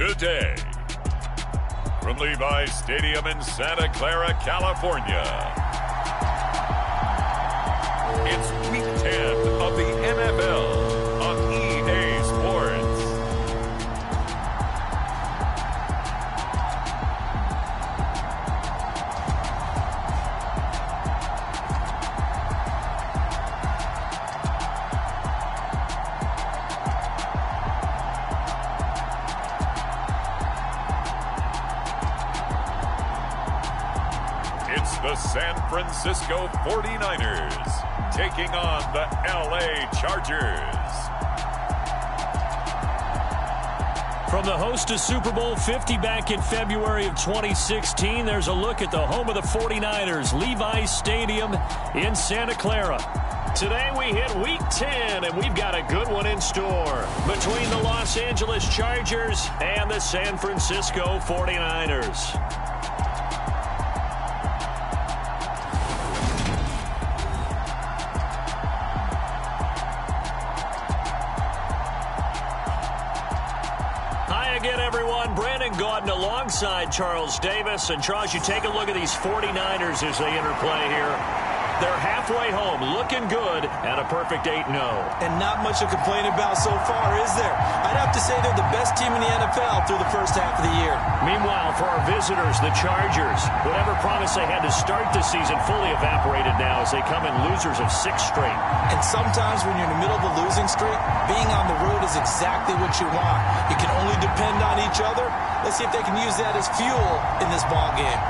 today. From Levi's Stadium in Santa Clara, California, it's Week 10 of the NFL on EA Sports. It's the San Francisco 49ers taking on the LA Chargers. From the host to Super Bowl 50 back in February of 2016, there's a look at the home of the 49ers, Levi's Stadium in Santa Clara. Today we hit Week 10, and we've got a good one in store between the Los Angeles Chargers and the San Francisco 49ers. Alongside Charles Davis. And Charles, you take a look at these 49ers as they interplay here. They're halfway home, looking good, and a perfect 8-0. And not much to complain about so far, is there? I'd have to say they're the best team in the NFL through the first half of the year. Meanwhile, for our visitors, the Chargers, whatever promise they had to start the season fully evaporated now as they come in losers of 6 straight. And sometimes when you're in the middle of a losing streak, being on the road is exactly what you want. You can only depend on each other. Let's see if they can use that as fuel in this ball game.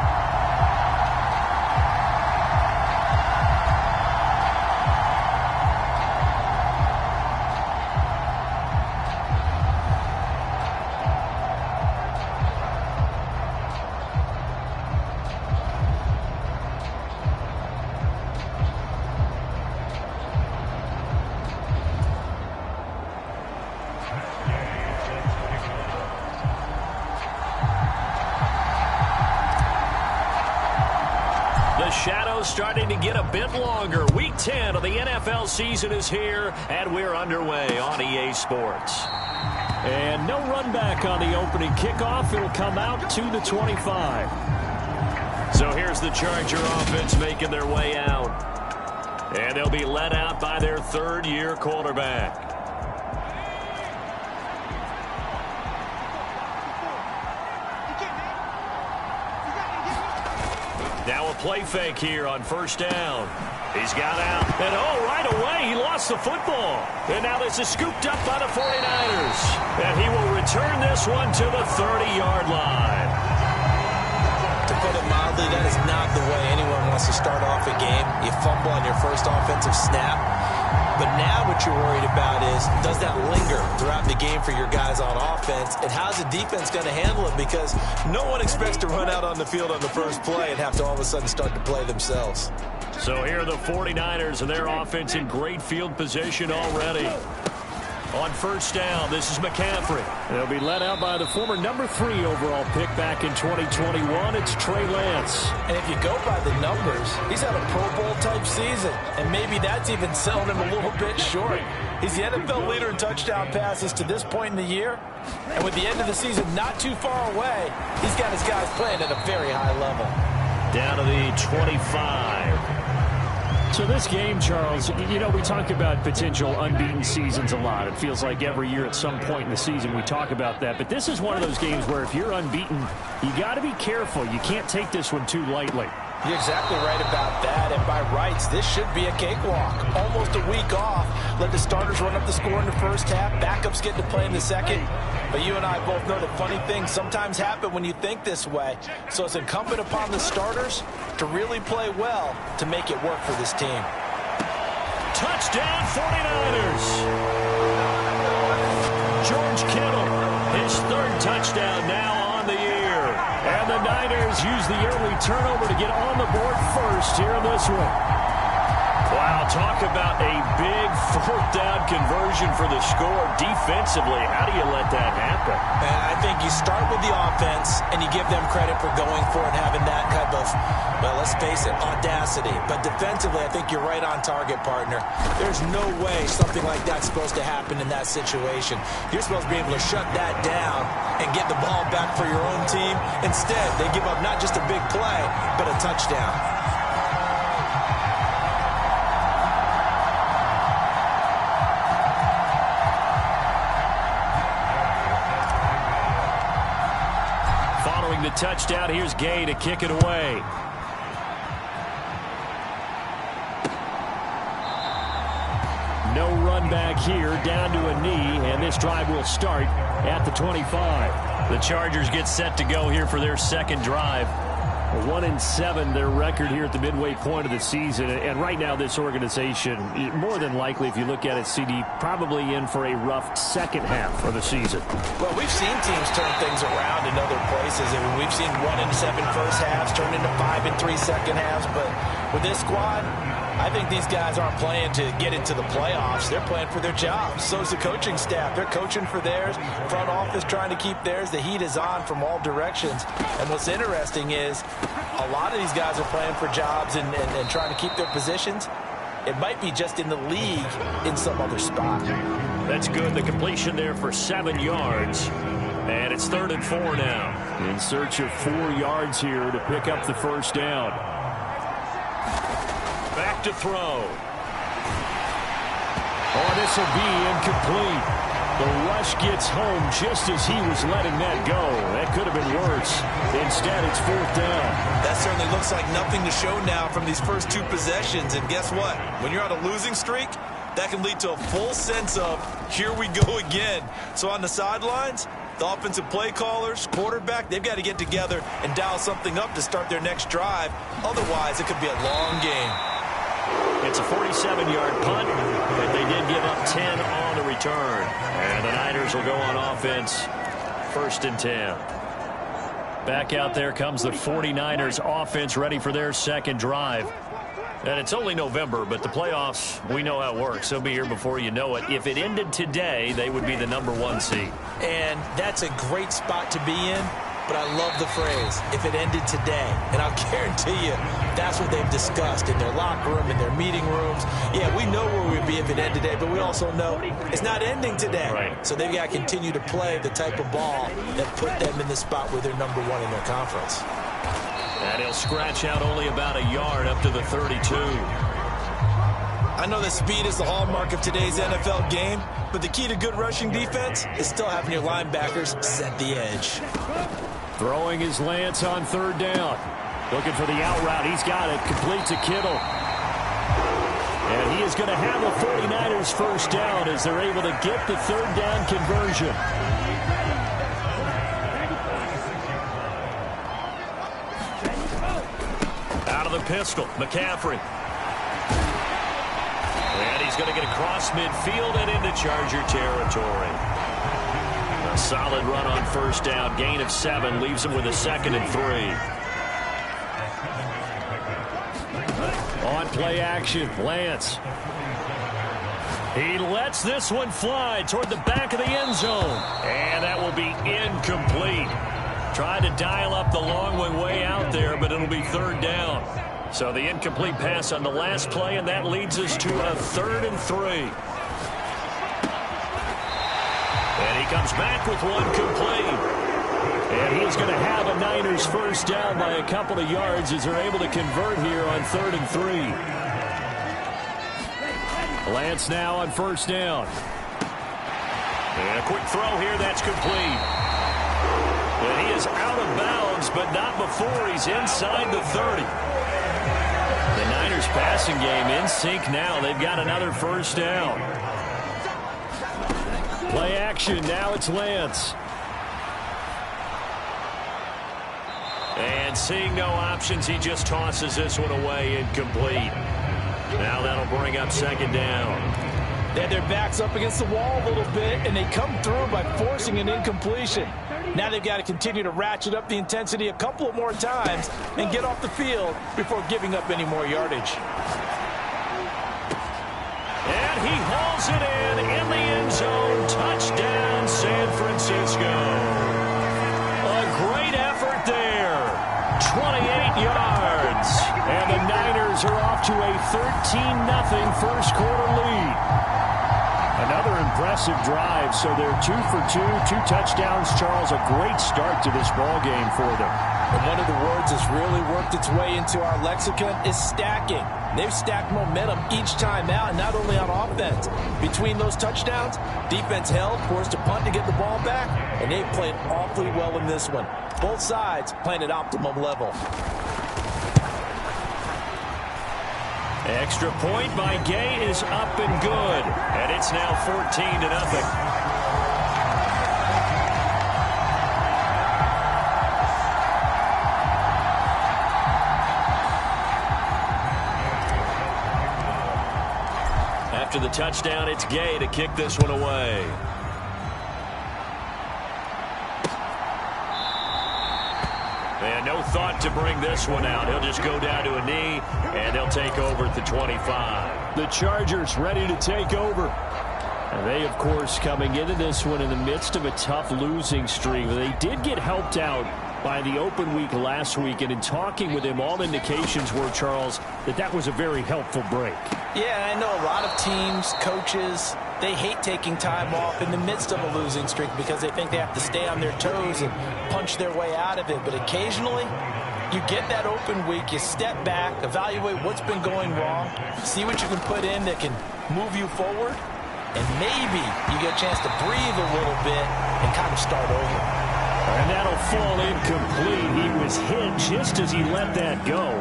Shadows starting to get a bit longer. Week 10 of the NFL season is here, and we're underway on EA Sports. And no run back on the opening kickoff. It'll come out to the 25. So here's the Charger offense making their way out. And they'll be led out by their third-year quarterback. Now a play fake here on first down. He's got out. And right away, he lost the football. And now this is scooped up by the 49ers. And he will return this one to the 30-yard line. To put it mildly, that is not the way anyone wants to start off a game. You fumble on your first offensive snap. But now what you're worried about is, does that linger throughout the game for your guys on offense? And how's the defense going to handle it? Because no one expects to run out on the field on the first play and have to all of a sudden start to play themselves. So here are the 49ers and their offense in great field position already. On first down, this is McCaffrey. They'll be led out by the former number 3 overall pick back in 2021. It's Trey Lance. And if you go by the numbers, he's had a Pro Bowl-type season. And maybe that's even selling him a little bit short. He's the NFL leader in touchdown passes to this point in the year. And with the end of the season not too far away, he's got his guys playing at a very high level. Down to the 25. So this game, Charles, you know, we talk about potential unbeaten seasons a lot. It feels like every year at some point in the season we talk about that. But this is one of those games where if you're unbeaten, you got to be careful. You can't take this one too lightly. You're exactly right about that, and by rights, this should be a cakewalk. Almost a week off. Let the starters run up the score in the first half. Backups get to play in the second. But you and I both know that funny things sometimes happen when you think this way. So it's incumbent upon the starters to really play well to make it work for this team. Touchdown, 49ers! George Kittle, his third touchdown now on the year. And the Niners use the early turnover to get on the board first here in this one. Wow, talk about a big fourth down conversion for the score. Defensively, how do you let that happen? And I think you start with the offense, and you give them credit for going for it, having that type of, well, let's face it, audacity. But defensively, I think you're right on target, partner. There's no way something like that's supposed to happen in that situation. You're supposed to be able to shut that down and get the ball back for your own team. Instead, they give up not just a big play, but a touchdown. Following the touchdown, here's Gay to kick it away. No run back here, down to a knee, and this drive will start at the 25. The Chargers get set to go here for their second drive. 1-7, their record here at the midway point of the season. And right now, this organization, more than likely, if you look at it, CD, probably in for a rough second half of the season. Well, we've seen teams turn things around in other places. I mean, we've seen 1-7 first halves turn into 5-3 second halves. But with this squad, I think these guys aren't playing to get into the playoffs. They're playing for their jobs. So is the coaching staff. They're coaching for theirs. Front office trying to keep theirs. The heat is on from all directions. And what's interesting is a lot of these guys are playing for jobs and trying to keep their positions. It might be just in the league in some other spot. That's good. The completion there for 7 yards. And it's 3rd and 4 now. In search of 4 yards here to pick up the first down. Back to throw. Oh, this will be incomplete. The rush gets home just as he was letting that go. That could have been worse. Instead, it's 4th down. That certainly looks like nothing to show now from these first 2 possessions. And guess what? When you're on a losing streak, that can lead to a full sense of, here we go again. So on the sidelines, the offensive play callers, quarterback, they've got to get together and dial something up to start their next drive. Otherwise, it could be a long game. It's a 47-yard punt, but they did give up 10 on the return. And the Niners will go on offense, 1st and 10. Back out there comes the 49ers offense ready for their second drive. And it's only November, but the playoffs, we know how it works. They'll be here before you know it. If it ended today, they would be the #1 seed. And that's a great spot to be in. But I love the phrase, if it ended today. And I'll guarantee you, that's what they've discussed in their locker room, in their meeting rooms. Yeah, we know where we'd be if it ended today, but we also know it's not ending today. Right. So they've got to continue to play the type of ball that put them in the spot where they're #1 in their conference. And he'll scratch out only about a yard up to the 32. I know that speed is the hallmark of today's NFL game, but the key to good rushing defense is still having your linebackers set the edge. Throwing his Lance on 3rd down. Looking for the out route. He's got it. Complete to Kittle. And he is going to have a 49ers first down as they're able to get the 3rd down conversion. Out of the pistol, McCaffrey. And he's going to get across midfield and into Charger territory. A solid run on 1st down. Gain of 7 leaves him with a 2nd and 3. On play action, Lance. He lets this one fly toward the back of the end zone. And that will be incomplete. Tried to dial up the long one way out there, but it'll be 3rd down. So the incomplete pass on the last play, and that leads us to a 3rd and 3. And he comes back with one complete. And he's going to have a Niners first down by a couple of yards as they're able to convert here on 3rd and 3. Lance now on 1st down. And a quick throw here, that's complete. And he is out of bounds, but not before he's inside the 30. The Niners passing game in sync now. They've got another first down. Play action, now it's Lance. And seeing no options, he just tosses this one away, incomplete. Now that'll bring up 2nd down. They had their backs up against the wall a little bit, and they come through by forcing an incompletion. Now they've got to continue to ratchet up the intensity a couple of more times and get off the field before giving up any more yardage. he hauls it in the end zone. Touchdown, San Francisco. A great effort there. 28 yards. And the Niners are off to a 13-0 first quarter lead. Another impressive drive, so they're 2 for 2, 2 touchdowns. Charles, a great start to this ball game for them. And one of the words that's really worked its way into our lexicon is stacking. They've stacked momentum each time out, and not only on offense. Between those touchdowns, defense held, forced a punt to get the ball back, and they played awfully well in this one. Both sides playing at optimum level. Extra point by Gay is up and good. And it's now 14-0. After the touchdown, it's Gay to kick this one away. And no thought to bring this one out. He'll just go down to a knee, and they'll take over at the 25. The Chargers ready to take over. And they, of course, coming into this one in the midst of a tough losing streak. They did get helped out by the open week last week, and in talking with him, all indications were, Charles, that was a very helpful break. Yeah, I know a lot of teams, coaches, they hate taking time off in the midst of a losing streak because they think they have to stay on their toes and punch their way out of it. But occasionally, you get that open week, you step back, evaluate what's been going wrong, see what you can put in that can move you forward, and maybe you get a chance to breathe a little bit and kind of start over. And that'll fall incomplete. He was hit just as he let that go.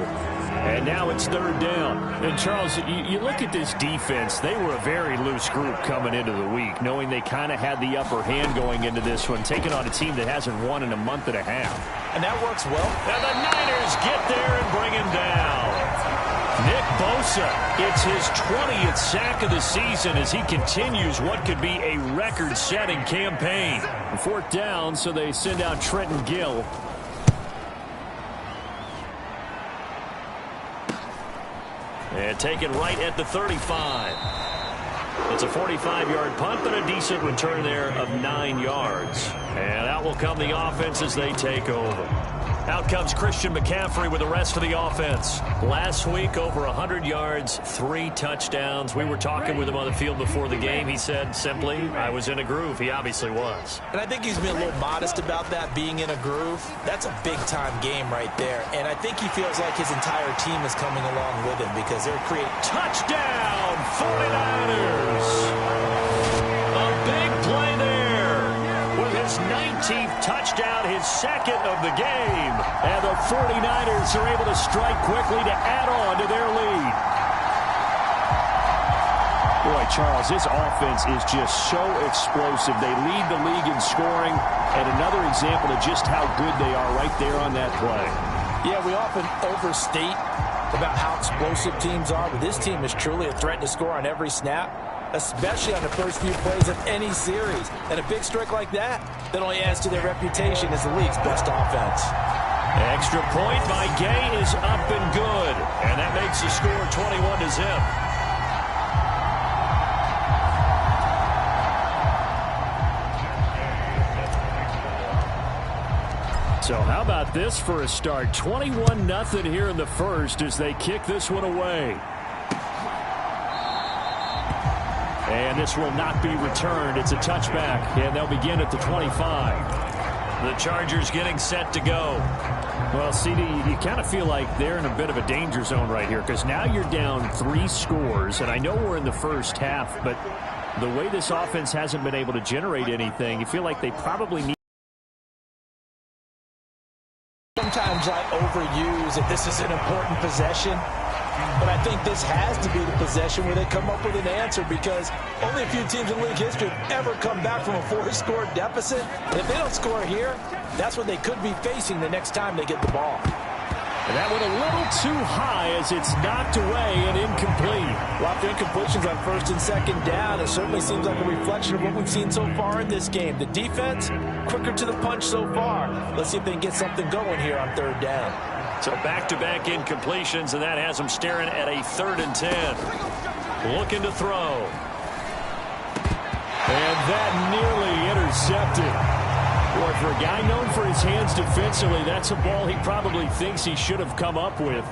And now it's third down. And, Charles, you look at this defense. They were a very loose group coming into the week, knowing they kind of had the upper hand going into this one, taking on a team that hasn't won in a month and a half. And that works well. And the Niners get there and bring him down. Nick Bosa, it's his 20th sack of the season as he continues what could be a record-setting campaign. Fourth down, so they send out Trenton Gill. And taken right at the 35. It's a 45-yard punt, but a decent return there of 9 yards. And out will come the offense as they take over. Out comes Christian McCaffrey with the rest of the offense. Last week, over 100 yards, 3 touchdowns. We were talking with him on the field before the game. He said simply, I was in a groove. He obviously was. And I think he's been a little modest about that, being in a groove. That's a big-time game right there. And I think he feels like his entire team is coming along with him because they're creating... Touchdown, 49ers! A big play there with his 19th touchdown, his second of the game. And the 49ers are able to strike quickly to add on to their lead. Boy, Charles, this offense is just so explosive. They lead the league in scoring, and another example of just how good they are right there on that play. Yeah, we often overstate about how explosive teams are, but this team is truly a threat to score on every snap, especially on the first few plays of any series. And a big strike like that only adds to their reputation as the league's best offense. Extra point by Gay is up and good, and that makes the score 21-0. So how about this for a start? 21-0 here in the first as they kick this one away. And this will not be returned. It's a touchback, and they'll begin at the 25. The Chargers getting set to go. Well, CD, you kind of feel like they're in a bit of a danger zone right here because now you're down 3 scores, and I know we're in the first half, but the way this offense hasn't been able to generate anything, you feel like they probably need. Sometimes I overuse that this is an important possession, but I think this has to be the possession where they come up with an answer because only a few teams in league history have ever come back from a 4-score deficit. And if they don't score here, that's what they could be facing the next time they get the ball. And that went a little too high as it's knocked away and incomplete. Well, after incompletions on first and second down, it certainly seems like a reflection of what we've seen so far in this game. The defense, quicker to the punch so far. Let's see if they can get something going here on third down. So back-to-back incompletions, and that has them staring at a 3rd and 10. Looking to throw. And that nearly intercepted. Boy, for a guy known for his hands defensively, that's a ball he probably thinks he should have come up with.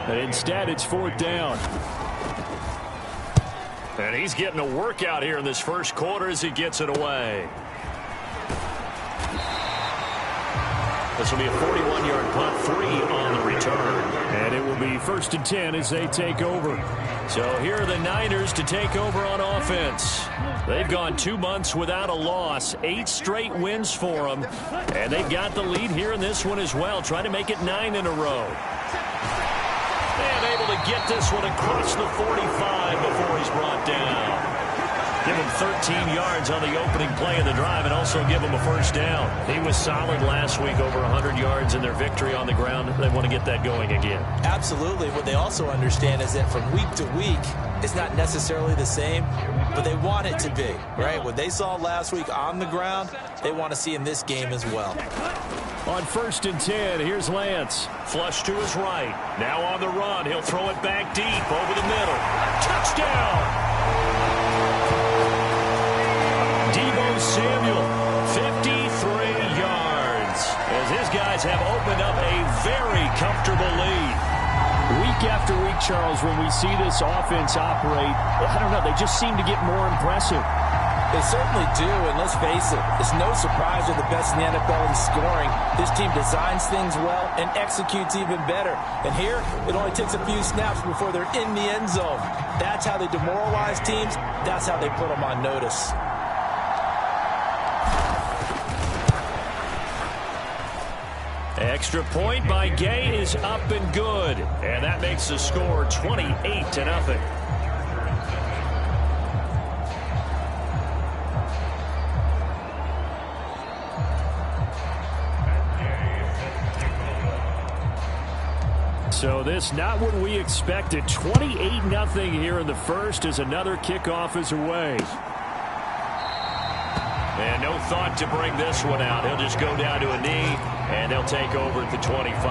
But instead, it's 4th down. And he's getting a workout here in this first quarter as he gets it away. This will be a 41-yard punt, 3 on the return. And it will be 1st and 10 as they take over. So here are the Niners to take over on offense. They've gone 2 months without a loss, 8 straight wins for them. And they've got the lead here in this one as well, trying to make it 9 in a row. And able to get this one across the 45 before he's brought down. Give him 13 yards on the opening play of the drive and also give him a 1st down. He was solid last week, over 100 yards in their victory on the ground. They want to get that going again. Absolutely. What they also understand is that from week to week, it's not necessarily the same, but they want it to be, right? What they saw last week on the ground, they want to see in this game as well. On 1st and 10, here's Lance. Flush to his right. Now on the run. He'll throw it back deep over the middle. Touchdown! Samuel, 53 yards, as his guys have opened up a very comfortable lead. Week after week, Charles, when we see this offense operate, I don't know, they just seem to get more impressive. They certainly do, and let's face it, it's no surprise they're the best in the NFL in scoring. This team designs things well and executes even better. And here, it only takes a few snaps before they're in the end zone. That's how they demoralize teams. That's how they put them on notice. Extra point by Gay is up and good. And that makes the score 28-0. So this not what we expected. 28-0 here in the first as another kickoff is away. And no thought to bring this one out. He'll just go down to a knee, and they'll take over at the 25.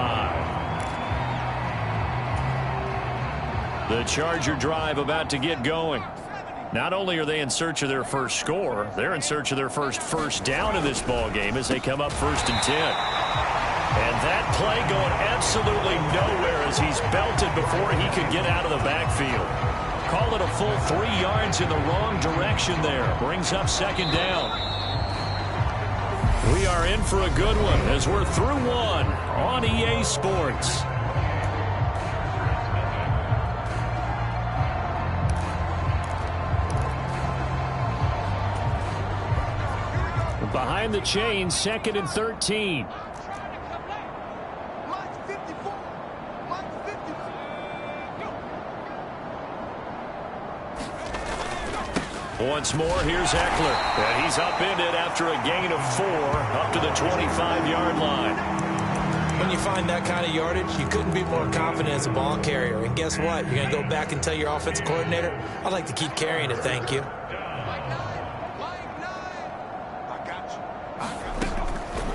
The Charger drive about to get going. Not only are they in search of their first score, they're in search of their first down in this ball game as they come up 1st and 10. And that play going absolutely nowhere as he's belted before he could get out of the backfield. Call it a full 3 yards in the wrong direction there. Brings up 2nd down. We are in for a good one as we're through one on EA Sports. Behind the chain, 2nd and 13. Once more, here's Eckler. And he's upended after a gain of 4 up to the 25-yard line. When you find that kind of yardage, you couldn't be more confident as a ball carrier. And guess what? You're going to go back and tell your offensive coordinator, I'd like to keep carrying it, thank you.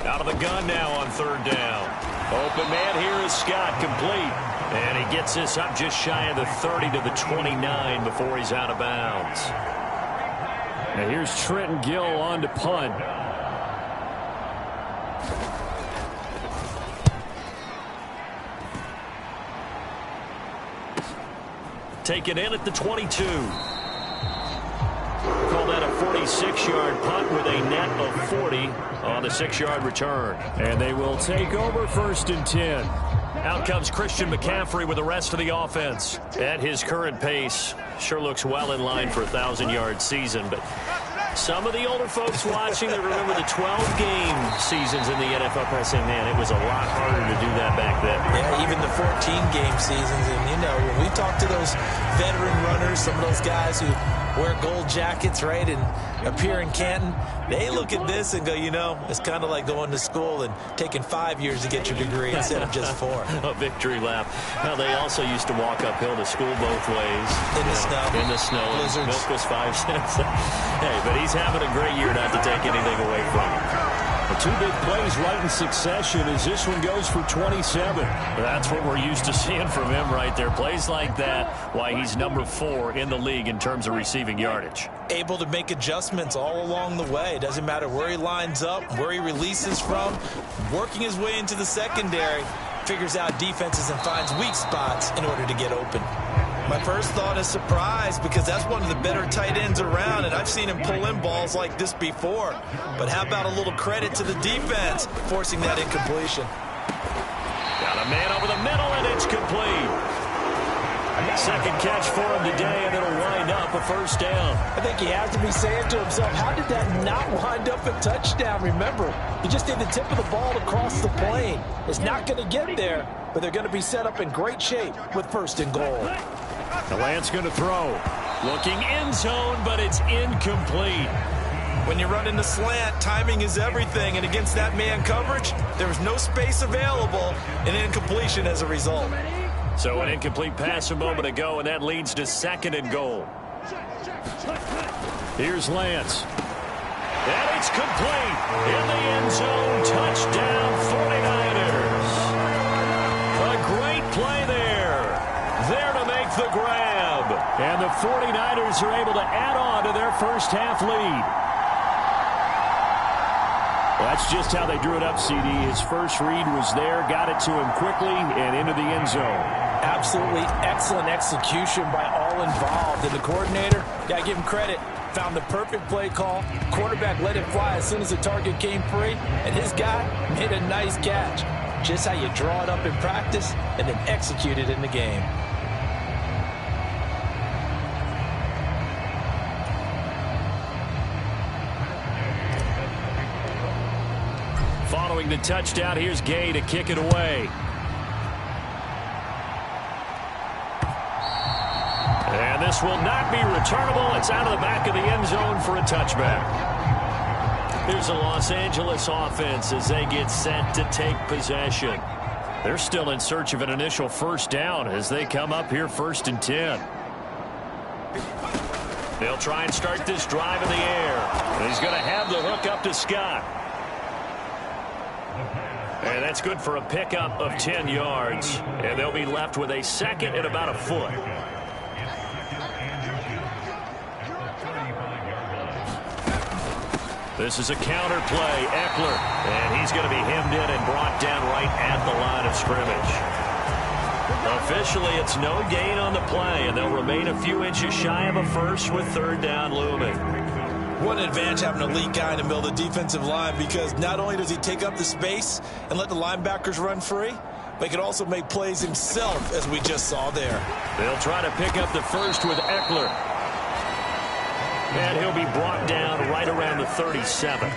Out of the gun now on 3rd down. Open man here is Scott, complete. And he gets this up just shy of the 30 to the 29 before he's out of bounds. Now here's Trenton Gill on to punt. Taken in at the 22. Call that a 46-yard punt with a net of 40 on the 6-yard return. And they will take over 1st and 10. Out comes Christian McCaffrey with the rest of the offense. At his current pace, sure looks well in line for a 1,000-yard season. But some of the older folks watching that remember the 12-game seasons in the NFL are saying, man, it was a lot harder to do that back then. Yeah, even the 14-game seasons. And, you know, when we talk to those veteran runners, some of those guys who wear gold jackets, right, and appear in Canton, they look at this and go, you know, it's kind of like going to school and taking 5 years to get your degree instead of just 4. A victory lap. Now, they also used to walk uphill to school both ways. In the snow. In the snow. Blizzards. Milk was 5 cents. Hey, but he's having a great year, not to take anything away from him. Two big plays right in succession as this one goes for 27. That's what we're used to seeing from him right there. Plays like that, why he's number 4 in the league in terms of receiving yardage. Able to make adjustments all along the way. Doesn't matter where he lines up, where he releases from. Working his way into the secondary. Figures out defenses and finds weak spots in order to get open. My first thought is surprise because that's one of the better tight ends around, and I've seen him pull in balls like this before. But how about a little credit to the defense forcing that incompletion? Got a man over the middle, and it's complete. Second catch for him today, and it'll wind up a first down. I think he has to be saying to himself, how did that not wind up a touchdown? Remember, he just did the tip of the ball across the plane. It's not going to get there, but they're going to be set up in great shape with first and goal. The Lance going to throw. Looking end zone, but it's incomplete. When you run in the slant, timing is everything, and against that man coverage, there was no space available, and incompletion as a result. So an incomplete pass a moment ago, and that leads to second and goal. Here's Lance. And it's complete. In the end zone, touchdown 49ers. A great play there. There to make the grab. And the 49ers are able to add on to their first half lead. That's just how they drew it up, CD. His first read was there, got it to him quickly, and into the end zone. Absolutely excellent execution by all involved. And the coordinator, got to give him credit, found the perfect play call. Quarterback let it fly as soon as the target came free, and his guy made a nice catch. Just how you draw it up in practice and then execute it in the game. Following the touchdown, here's Gay to kick it away. And this will not be returnable. It's out of the back of the end zone for a touchback. Here's the Los Angeles offense as they get set to take possession. They're still in search of an initial first down as they come up here first and 10. They'll try and start this drive in the air. And he's going to have the hook up to Scott. And that's good for a pickup of 10 yards. And they'll be left with a second and about a foot. This is a counter play. Eckler. And he's going to be hemmed in and brought down right at the line of scrimmage. Officially, it's no gain on the play, and they'll remain a few inches shy of a first with third down looming. What an advantage having a lead guy in the middle of the defensive line, because not only does he take up the space and let the linebackers run free, but he can also make plays himself, as we just saw there. They'll try to pick up the first with Eckler. And he'll be brought down right around the 37.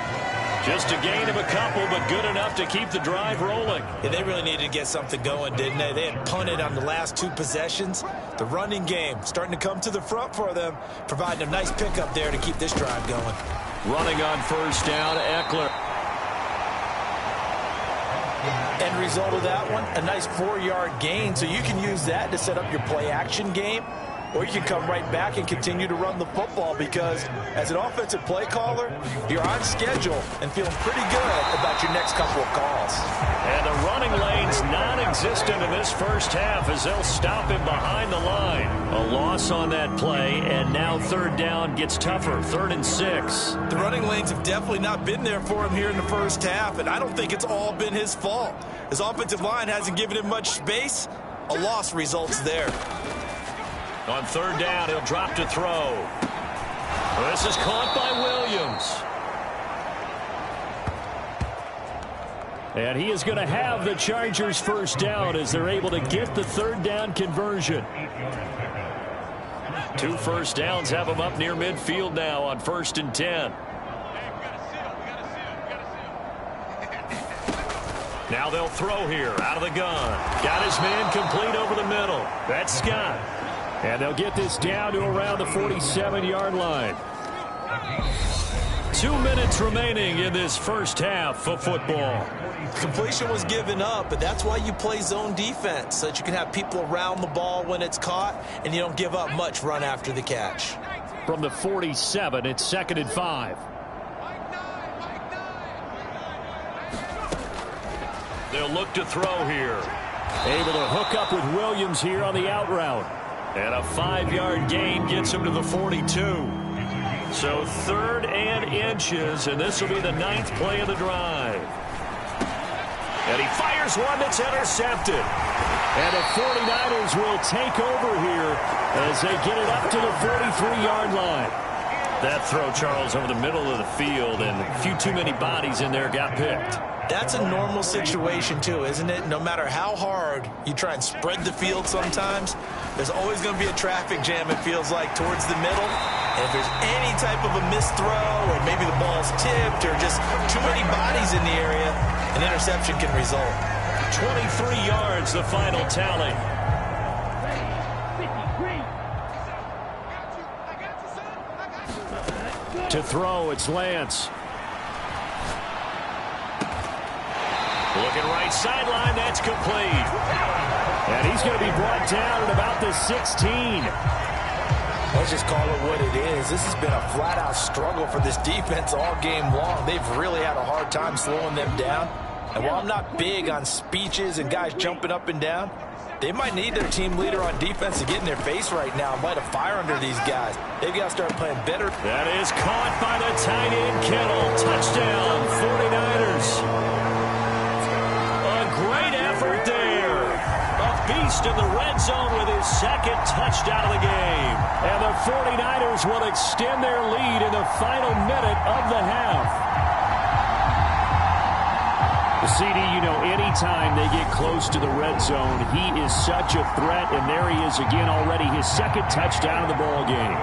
Just a gain of a couple, but good enough to keep the drive rolling. Yeah, they really needed to get something going, didn't they? They had punted on the last two possessions. The running game starting to come to the front for them, providing a nice pickup there to keep this drive going. Running on first down, Eckler. End result of that one, a nice 4-yard gain, so you can use that to set up your play-action game. Or you can come right back and continue to run the football, because as an offensive play caller, you're on schedule and feeling pretty good about your next couple of calls. And the running lane's non-existent in this first half as they'll stop him behind the line. A loss on that play, and now third down gets tougher, 3rd and 6. The running lanes have definitely not been there for him here in the first half, and I don't think it's all been his fault. His offensive line hasn't given him much space. A loss results there. On third down, he'll drop to throw. This is caught by Williams. And he is going to have the Chargers first down as they're able to get the third down conversion. 2 first downs have them up near midfield now on 1st and 10. Now they'll throw here out of the gun. Got his man complete over the middle. That's Scott. And they'll get this down to around the 47-yard line. 2 minutes remaining in this first half of football. Completion was given up, but that's why you play zone defense, so that you can have people around the ball when it's caught, and you don't give up much run after the catch. From the 47, it's 2nd and 5. They'll look to throw here. Able to hook up with Williams here on the out route. And a 5-yard gain gets him to the 42. So 3rd and inches, and this will be the 9th play of the drive. And he fires one that's intercepted. And the 49ers will take over here as they get it up to the 43-yard line. That throw, Charles, over the middle of the field, and a few too many bodies in there got picked. That's a normal situation, too, isn't it? No matter how hard you try and spread the field sometimes, there's always going to be a traffic jam, it feels like, towards the middle. And if there's any type of a missed throw, or maybe the ball's tipped, or just too many bodies in the area, an interception can result. 23 yards, the final tally. To throw, it's Lance. Looking right sideline, that's complete. And he's going to be brought down at about the 16. Let's just call it what it is. This has been a flat-out struggle for this defense all game long. They've really had a hard time slowing them down. And while I'm not big on speeches and guys jumping up and down, they might need their team leader on defense to get in their face right now and light a fire under these guys. They've got to start playing better. That is caught by the tight end, Kittle. Touchdown, 49ers. A great effort there. A beast in the red zone with his 2nd touchdown of the game. And the 49ers will extend their lead in the final minute of the half. CD, you know, anytime they get close to the red zone, he is such a threat, and there he is again already, his 2nd touchdown of the ball game.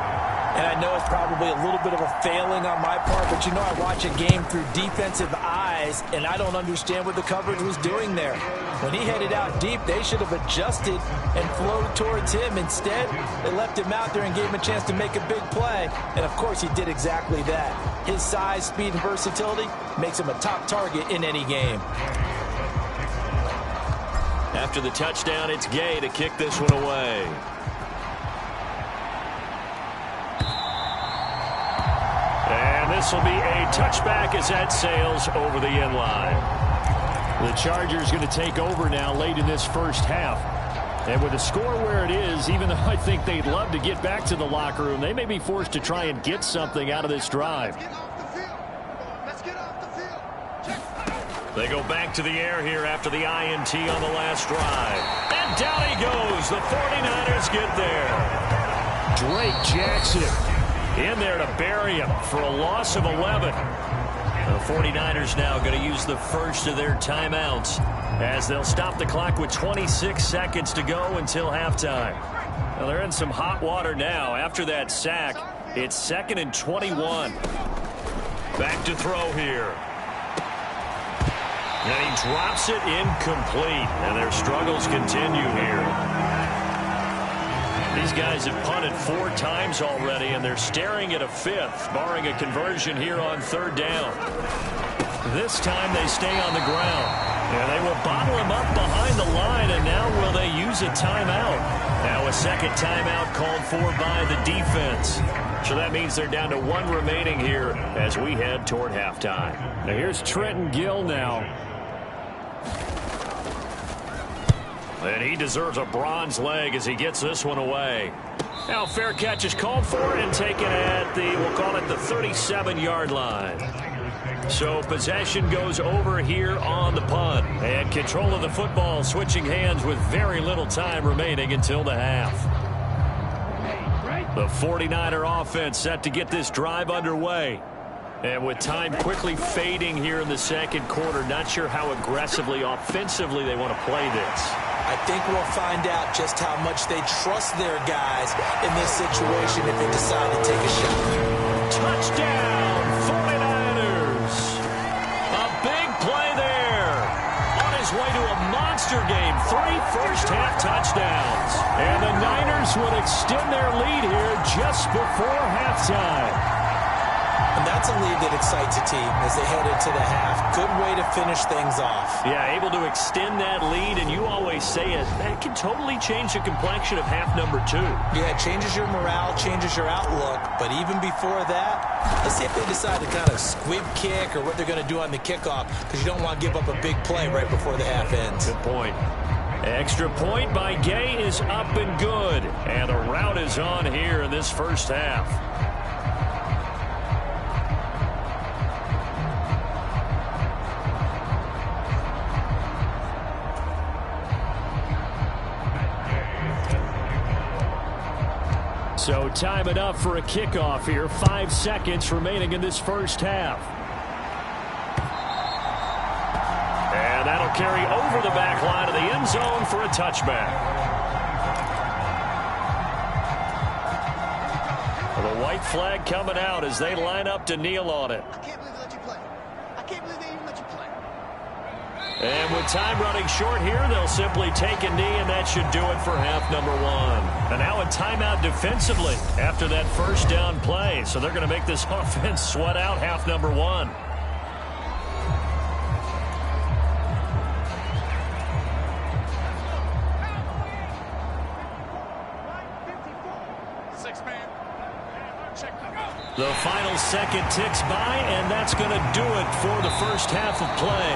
And I know it's probably a little bit of a failing on my part, but you know I watch a game through defensive eyes, and I don't understand what the coverage was doing there. When he headed out deep, they should have adjusted and flowed towards him. Instead, they left him out there and gave him a chance to make a big play. And, of course, he did exactly that. His size, speed, and versatility makes him a top target in any game. After the touchdown, it's Gay to kick this one away. And this will be a touchback as that sails over the end line. The Chargers going to take over now late in this first half. And with the score where it is, even though I think they'd love to get back to the locker room, they may be forced to try and get something out of this drive. They go back to the air here after the INT on the last drive. And down he goes. The 49ers get there. Drake Jackson in there to bury him for a loss of 11. The 49ers now going to use the first of their timeouts as they'll stop the clock with 26 seconds to go until halftime. Well, they're in some hot water now. After that sack, it's 2nd and 21. Back to throw here. And he drops it incomplete. And their struggles continue here. These guys have punted 4 times already, and they're staring at a 5th, barring a conversion here on 3rd down. This time they stay on the ground. And they will bottle him up behind the line, and now will they use a timeout? Now a 2nd timeout called for by the defense. So that means they're down to 1 remaining here as we head toward halftime. Now here's Trenton Gill now. And he deserves a bronze leg as he gets this one away. Now fair catch is called for and taken at the, we'll call it the 37-yard line. So possession goes over here on the punt. And control of the football switching hands with very little time remaining until the half. The 49er offense set to get this drive underway. And with time quickly fading here in the 2nd quarter, not sure how aggressively, offensively they want to play this. I think we'll find out just how much they trust their guys in this situation if they decide to take a shot. Touchdown, 49ers. A big play there. On his way to a monster game. 3 first-half touchdowns. And the 49ers. the Niners would extend their lead here just before halftime. And that's a lead that excites a team as they head into the half. Good way to finish things off. Yeah, able to extend that lead, and you always say it, that can totally change the complexion of half number 2. Yeah, it changes your morale, changes your outlook. But even before that, let's see if they decide to kind of squib kick or what they're going to do on the kickoff, because you don't want to give up a big play right before the half ends. Good point. Extra point by Gay is up and good. And the rout is on here in this first half. So time it up for a kickoff here. 5 seconds remaining in this first half. And that'll carry over the back line of the end zone for a touchback. The white flag coming out as they line up to kneel on it. I can't believe they let you play. I can't believe they even let you play. And with time running short here, they'll simply take a knee, and that should do it for half number 1. And now a timeout defensively after that first down play. So they're going to make this offense sweat out half number 1. The final second ticks by, and that's going to do it for the first half of play.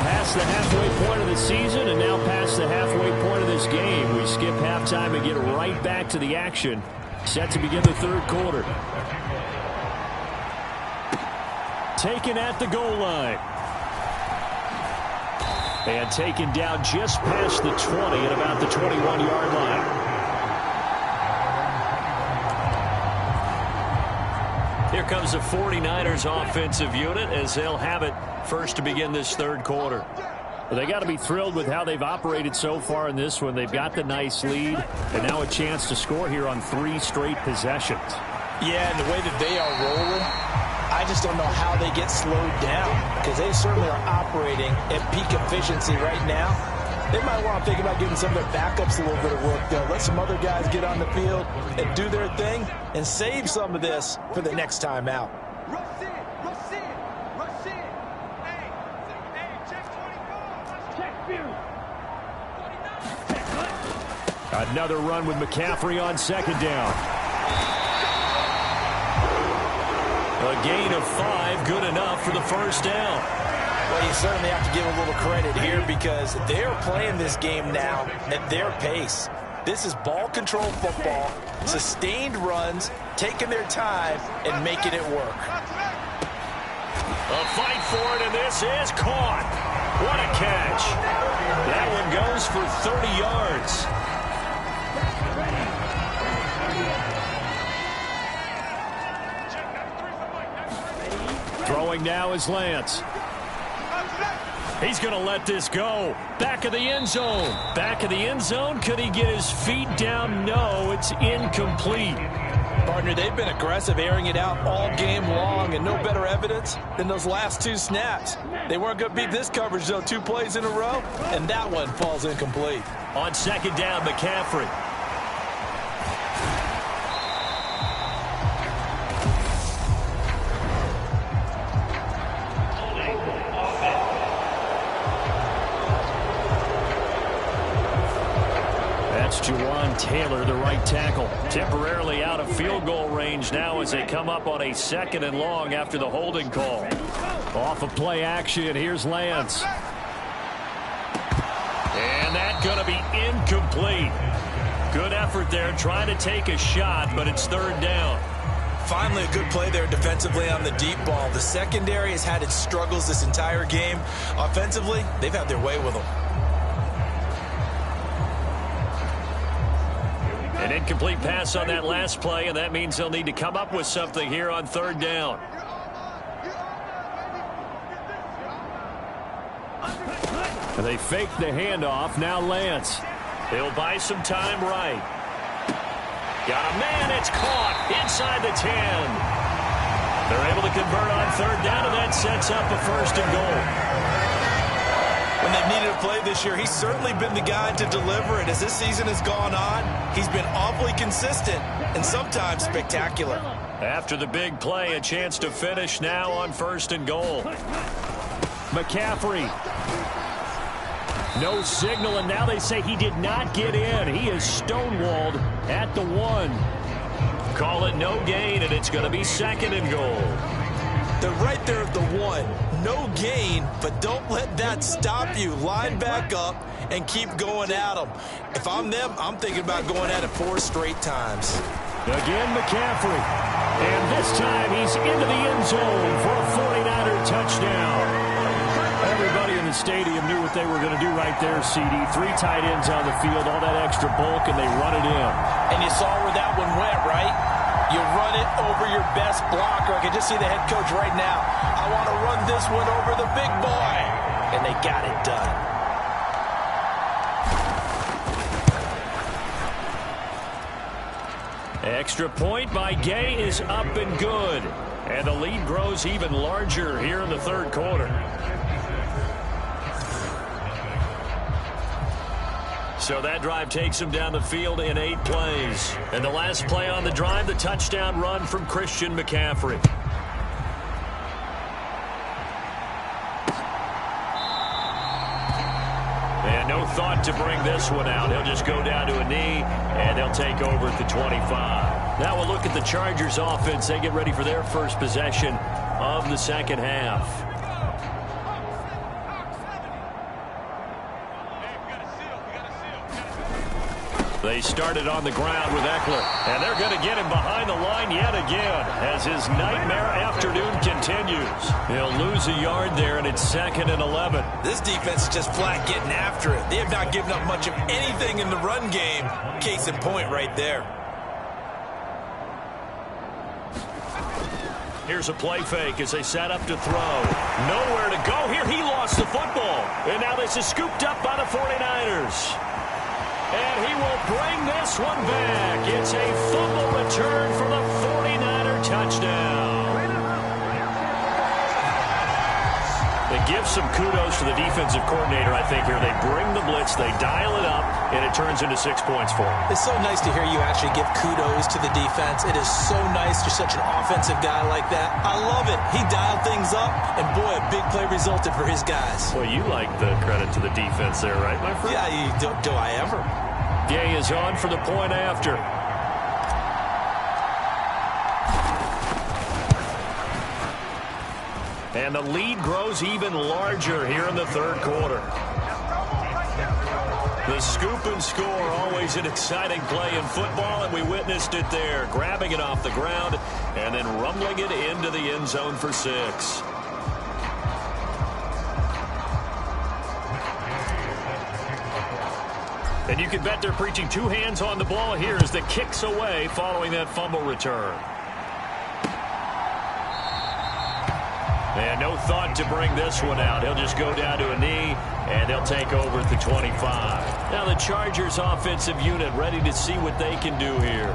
Past the halfway point of the season and now past the halfway point of this game. We skip halftime and get right back to the action. Set to begin the third quarter. Taken at the goal line. And taken down just past the 20 at about the 21-yard line. Here comes the 49ers offensive unit as they'll have it first to begin this third quarter. Well, they got to be thrilled with how they've operated so far in this one. They've got the nice lead and now a chance to score here on 3 straight possessions. Yeah, and the way that they are rolling, I just don't know how they get slowed down, because they certainly are operating at peak efficiency right now. They might want to think about giving some of their backups a little bit of work, though. Let some other guys get on the field and do their thing and save some of this for the next time out. Rush in, rush in, rush in. Hey, check 24. Check view. 49. Another run with McCaffrey on second down. A gain of 5, good enough for the first down. Well, you certainly have to give a little credit here because they're playing this game now at their pace. This is ball control football, sustained runs, taking their time, and making it work. A fight for it, and this is caught. What a catch. That one goes for 30 yards. Throwing now is Lance. He's going to let this go. Back of the end zone. Back of the end zone. Could he get his feet down? No, it's incomplete. Partner, they've been aggressive, airing it out all game long, and no better evidence than those last 2 snaps. They weren't going to beat this coverage, though, 2 plays in a row, and that one falls incomplete. On second down, McCaffrey. Juwan Taylor, the right tackle, temporarily out of field goal range now as they come up on a 2nd and long after the holding call. Off of play action, here's Lance. And that's going to be incomplete. Good effort there, trying to take a shot, but it's 3rd down. Finally, a good play there defensively on the deep ball. The secondary has had its struggles this entire game. Offensively, they've had their way with them. An incomplete pass on that last play, and that means they'll need to come up with something here on 3rd down. And they fake the handoff. Now Lance. He'll buy some time right. Got a man. It's caught inside the 10. They're able to convert on 3rd down, and that sets up a 1st and goal. When they've needed a play this year, he's certainly been the guy to deliver it. As this season has gone on, he's been awfully consistent and sometimes spectacular. After the big play, a chance to finish now on 1st and goal. McCaffrey. No signal, and now they say he did not get in. He is stonewalled at the 1. Call it no gain, and it's going to be 2nd and goal. They're right there at the 1. No gain, but don't let that stop you. Line back up and keep going at them. If I'm them, I'm thinking about going at it 4 straight times. Again, McCaffrey. And this time he's into the end zone for a 49er touchdown. Everybody in the stadium knew what they were going to do right there, CD. 3 tight ends on the field, all that extra bulk, and they run it in. And you saw where that one went, right? You run it over your best blocker. I can just see the head coach right now. I want to run this one over the big boy. And they got it done. Extra point by Gay is up and good. And the lead grows even larger here in the 3rd quarter. So that drive takes him down the field in 8 plays. And the last play on the drive, the touchdown run from Christian McCaffrey. And no thought to bring this one out. He'll just go down to a knee, and they'll take over at the 25. Now we'll look at the Chargers offense. They get ready for their first possession of the 2nd half. They started on the ground with Eckler, and they're going to get him behind the line yet again as his nightmare afternoon continues. He'll lose a yard there, and it's 2nd and 11. This defense is just flat getting after it. They have not given up much of anything in the run game. Case in point right there. Here's a play fake as they set up to throw. Nowhere to go here. He lost the football, and now this is scooped up by the 49ers. And he will bring this one back. It's a fumble return for the 49er touchdown. They give some kudos to the defensive coordinator, I think, here. They bring the blitz, they dial it up, and it turns into 6 points for them. It's so nice to hear you actually give kudos to the defense. It is so nice you're such an offensive guy like that. I love it. He dialed things up, and boy, a big play resulted for his guys. Well, you like the credit to the defense there, right, my friend? Yeah, do I ever? Gay is on for the point after. And the lead grows even larger here in the 3rd quarter. The scoop and score, always an exciting play in football, and we witnessed it there. Grabbing it off the ground and then rumbling it into the end zone for 6. And you can bet they're preaching 2 hands on the ball here as the kick's away following that fumble return. And no thought to bring this one out. He'll just go down to a knee, and they'll take over at the 25. Now the Chargers offensive unit ready to see what they can do here.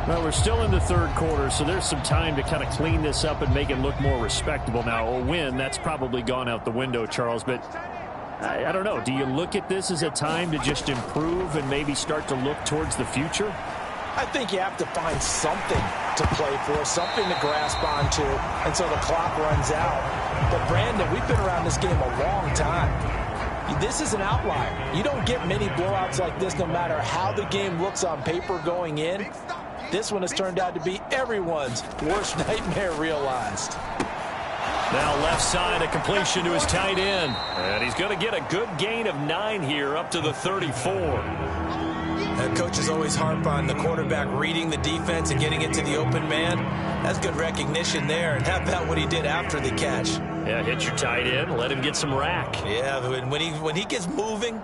Well, we're still in the 3rd quarter, so there's some time to kind of clean this up and make it look more respectable. Now, a win, that's probably gone out the window, Charles, but I don't know. Do you look at this as a time to just improve and maybe start to look towards the future? I think you have to find something to play for, something to grasp onto until the clock runs out. But, Brandon, we've been around this game a long time. This is an outlier. You don't get many blowouts like this no matter how the game looks on paper going in. This one has turned out to be everyone's worst nightmare realized. Now left side, a completion to his tight end. And he's going to get a good gain of 9 here up to the 34. Coaches always harp on the quarterback reading the defense and getting it to the open man. That's good recognition there. And how about what he did after the catch? Yeah, hit your tight end, let him get some rack. Yeah, when he gets moving,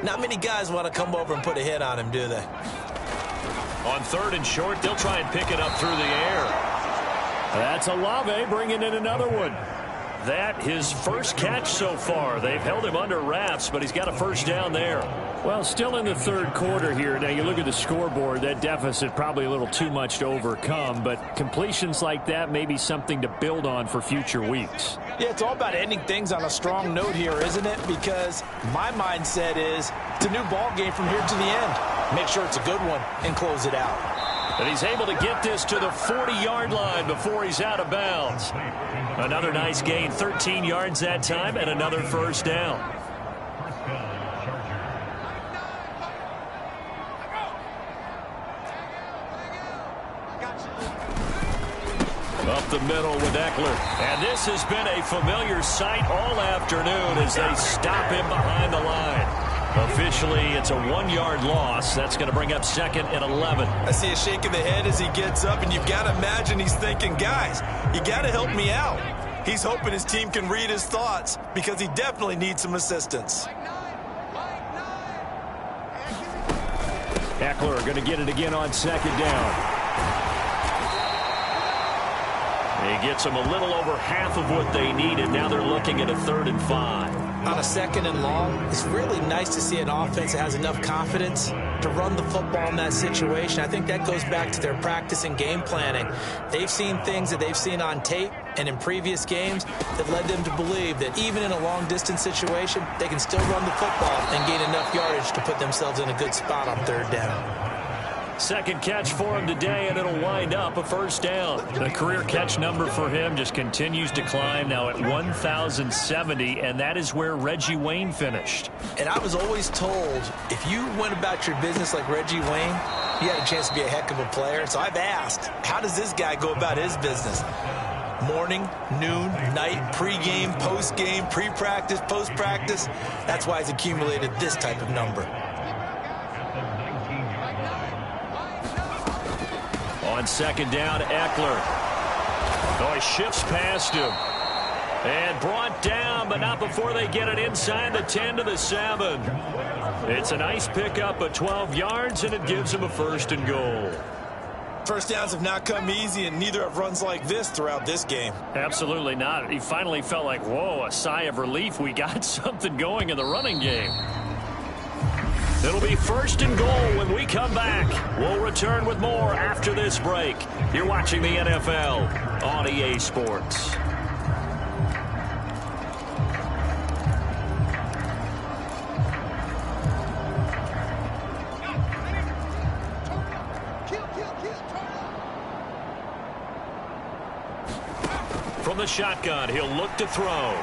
not many guys want to come over and put a hit on him, do they? On 3rd and short, they'll try and pick it up through the air. That's Olave bringing in another one. That his first catch so far. They've held him under wraps, but he's got a first down there. Well, still in the 3rd quarter here. Now, you look at the scoreboard, that deficit probably a little too much to overcome, but completions like that may be something to build on for future weeks. Yeah, it's all about ending things on a strong note here, isn't it? Because my mindset is it's a new ball game from here to the end. Make sure it's a good one and close it out. And he's able to get this to the 40-yard line before he's out of bounds. Another nice gain, 13 yards that time, and another first down. Up the middle with Eckler. And this has been a familiar sight all afternoon as they stop him behind the line. Officially, it's a 1-yard loss. That's going to bring up 2nd and 11. I see a shake of the head as he gets up, and you've got to imagine he's thinking, guys, you got to help me out. He's hoping his team can read his thoughts because he definitely needs some assistance. Eckler going to get it again on 2nd down. He gets them a little over half of what they needed. Now they're looking at a 3rd and 5. On a 2nd and long, it's really nice to see an offense that has enough confidence to run the football in that situation. I think that goes back to their practice and game planning. They've seen things that they've seen on tape and in previous games that led them to believe that even in a long-distance situation, they can still run the football and gain enough yardage to put themselves in a good spot on 3rd down. Second catch for him today, and it'll wind up a first down. The career catch number for him just continues to climb, now at 1,070, and that is where Reggie Wayne finished. And I was always told, if you went about your business like Reggie Wayne, you had a chance to be a heck of a player. So I've asked, how does this guy go about his business? Morning, noon, night, pregame, postgame, pre-practice, post-practice. That's why he's accumulated this type of number. On 2nd down, Eckler. Oh, he shifts past him. And brought down, but not before they get it inside the 10 to the 7. It's a nice pickup of 12 yards, and it gives him a 1st and goal. First downs have not come easy, and neither have runs like this throughout this game. Absolutely not. He finally felt like, whoa, a sigh of relief. We got something going in the running game. It'll be 1st and goal when we come back. We'll return with more after this break. You're watching the NFL on EA Sports. From the shotgun, he'll look to throw.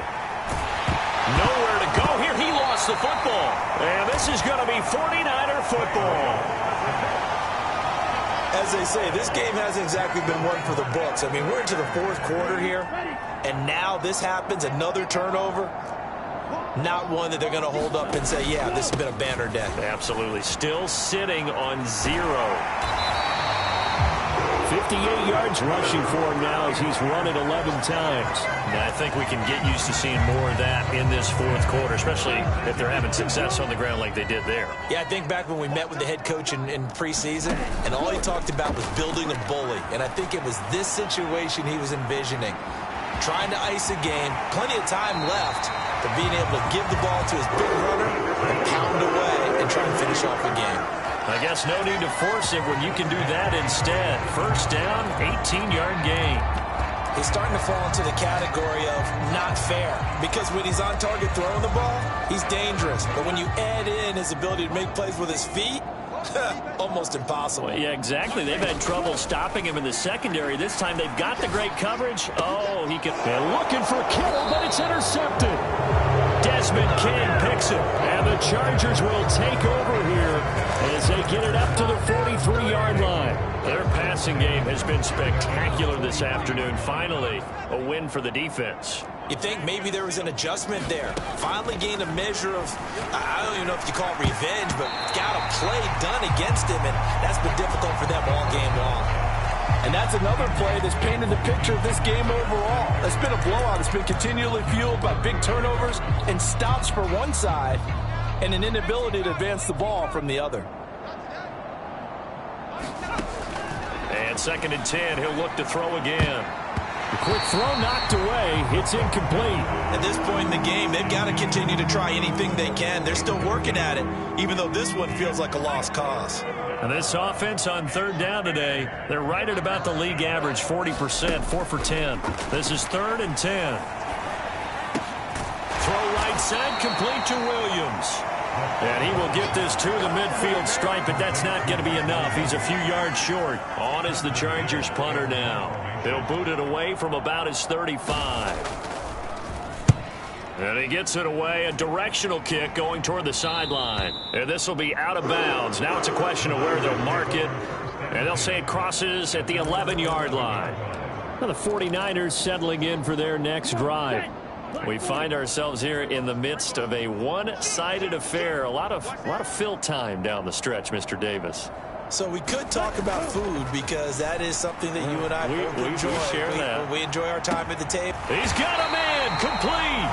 Nowhere to go here. He lost the football. And this is going to be 49er football. As they say, this game hasn't exactly been one for the books. I mean, we're into the 4th quarter here, and now this happens, another turnover. Not one that they're going to hold up and say, yeah, this has been a banner day. Absolutely. Still sitting on 0. 58 yards rushing for him now as he's run it 11 times. And I think we can get used to seeing more of that in this 4th quarter, especially if they're having success on the ground like they did there. Yeah, I think back when we met with the head coach in preseason, and all he talked about was building a bully. And I think it was this situation he was envisioning. Trying to ice a game, plenty of time left, but being able to give the ball to his big runner and pound away and try and finish off the game. I guess no need to force it when you can do that instead. First down, 18-yard gain. He's starting to fall into the category of not fair, because when he's on target throwing the ball, he's dangerous. But when you add in his ability to make plays with his feet, almost impossible. Well, yeah, exactly. They've had trouble stopping him in the secondary. This time they've got the great coverage. Oh, he can. And looking for Kittle, but it's intercepted. Desmond King picks it, and the Chargers will take over here as they get it up to the 43-yard line. Their passing game has been spectacular this afternoon. Finally, a win for the defense. You think maybe there was an adjustment there. Finally gained a measure of, I don't even know if you call it revenge, but got a play done against him, and that's been difficult for them all game long. And that's another play that's painted the picture of this game overall. It's been a blowout. It's been continually fueled by big turnovers and stops for one side and an inability to advance the ball from the other. And 2nd and 10, he'll look to throw again. The quick throw knocked away. It's incomplete. At this point in the game, they've got to continue to try anything they can. They're still working at it, even though this one feels like a lost cause. And this offense on 3rd down today, they're right at about the league average, 40%, 4 for 10. This is 3rd and 10. Throw right side, complete to Williams. And he will get this to the midfield stripe, but that's not going to be enough. He's a few yards short. On is the Chargers punter now. He'll boot it away from about his 35. And he gets it away, a directional kick going toward the sideline. And this will be out of bounds. Now it's a question of where they'll mark it. And they'll say it crosses at the 11-yard line. Now the 49ers settling in for their next drive. We find ourselves here in the midst of a one-sided affair. A lot of fill time down the stretch, Mr. Davis. So we could talk about food because that is something that you and I both enjoy. We share that. We enjoy our time at the table. He's got a man complete.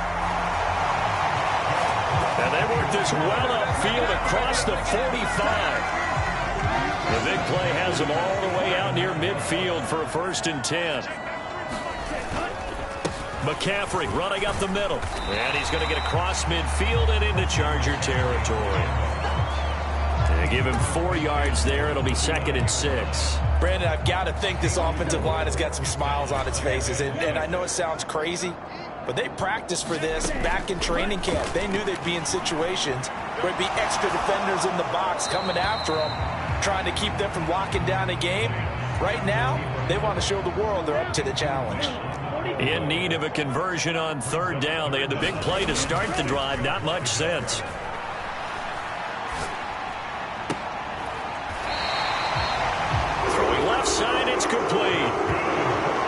And they work this well upfield across the 45. The big play has them all the way out near midfield for a 1st and 10. McCaffrey running up the middle. And he's going to get across midfield and into Charger territory. They give him 4 yards there. It'll be 2nd and 6. Brandon, I've got to think this offensive line has got some smiles on its faces. And I know it sounds crazy, but they practiced for this back in training camp. They knew they'd be in situations where it'd be extra defenders in the box coming after them, trying to keep them from locking down a game. Right now, they want to show the world they're up to the challenge. In need of a conversion on 3rd down. They had the big play to start the drive. Not much sense. Throwing left side, it's complete.